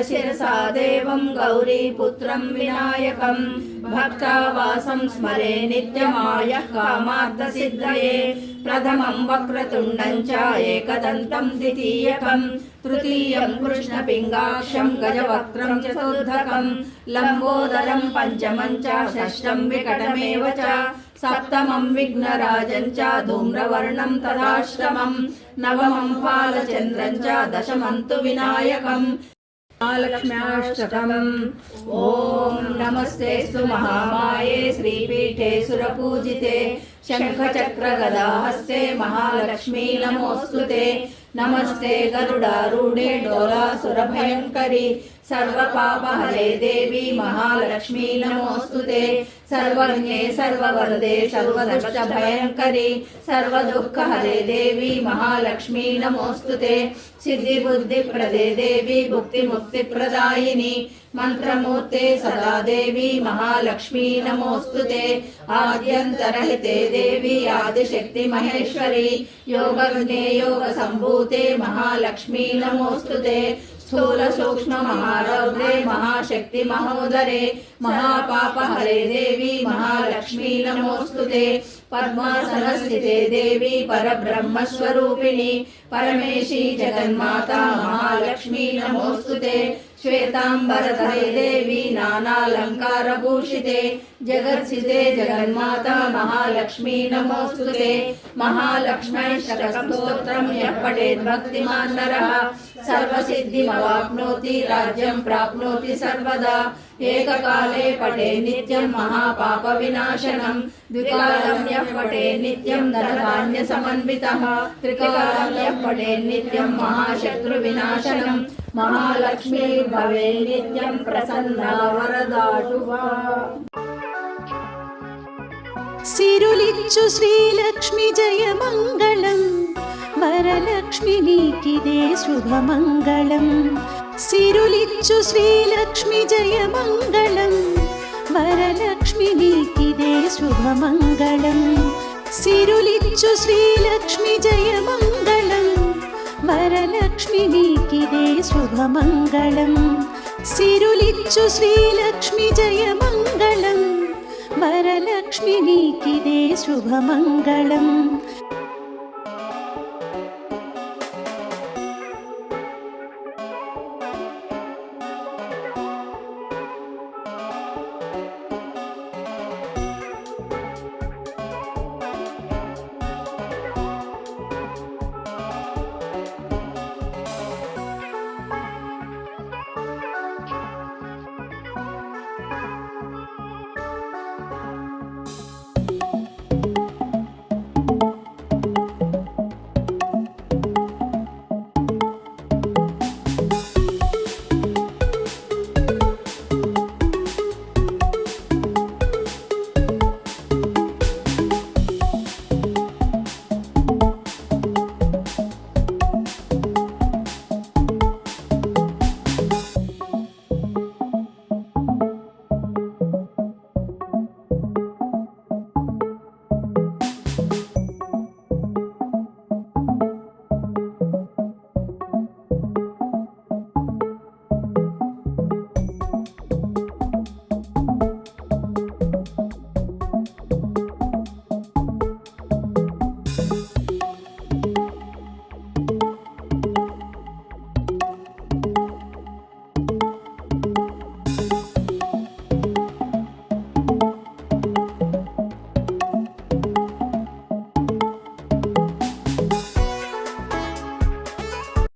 शिरसा देवं गौरीपुत्रं विनायकं भक्तावासं स्मरे नित्यमायः कामार्थसिद्धये प्रथमं वक्रतुण्डं च एकदन्तं द्वितीयकं तृतीयं कृष्णपिङ्गाक्षं गजवक्त्रं चतुर्धकं लम्बोदरं पञ्चमं च षष्ठं विकटमेव च सप्तमं विघ्नराजं च धूम्रवर्णं तदाष्टमं नवमं बालचन्द्रं च दशमं तु विनायकं महालक्ष्म्याष्टकम्। ॐ नमस्तेस्तु महामाये श्रीपीठे सुरपूजिते शङ्खचक्रगदाहस्ते महालक्ष्मी नमोऽस्तुते। नमस्ते गरुडारूढे डोलासुरभयङ्करि सर्वपापहरे देवी महालक्ष्मी नमोऽस्तुते। सर्वज्ञे सर्ववरदे सर्वदुष्टभयङ्करि सर्वदुःखहरे देवी महालक्ष्मी नमोऽस्तुते। सिद्धिबुद्धिप्रदे देवी भुक्तिमुक्तिप्रदायिनी मंत्रमूर्ते सदा देवी महालक्ष्मी नमोऽस्तुते। आद्यन्तरहिते देवी आदिशक्ति महेश्वरी योगज्ञे योगसम्भूते महालक्ष्मी नमोऽस्तुते। स्थूल सूक्ष्म महारौद्रे महाशक्ति महोदरे महापापहरे देवी महालक्ष्मी नमोऽस्तुते। पद्मासनस्थिते देवी परब्रह्मस्वरूपिणी परमेशी जगन्माता महालक्ष्मी नमोऽस्तुते। श्वेतांबरधरे देवी नानालंकारभूषिते जगत्सिते जगन्माता महालक्ष्मी नमोऽस्तुते। महालक्ष्म्यष्टकं स्तोत्रं यः पठेत् भक्तिमान् नरः सर्वसिद्धिमवाप्नोति राज्यं प्राप्नोति सर्वदा। एककाले पठे नित्यं महापापविनाशनं द्विकालं यः पठे नित्यं धनधान्यसमन्वितः त्रिकालं यः पठे नित्यं महाशत्रुविनाशनं महालक्ष्मी भवे नित्यं प्रसन्ना वरदा शुभा। सिरुलिच्चु श्रीलक्ष्मी जय मंगलम वरलक्ष्मी नीकिदे शुभमंगलम। सिरुलिच्चु श्रीलक्ष्मी जय मंगलम वरलक्ष्मी नीकिदे शुभमंगलम। सिरुलिच्चु श्रीलक्ष्मी जय मंगलम वरलक्ष्मी नीकिदे शुभमंगलम। सिरुलिच्चु श्रीलक्ष्मी जय मंगलम वरलक्ष्मी नीकिदे शुभमंगलम।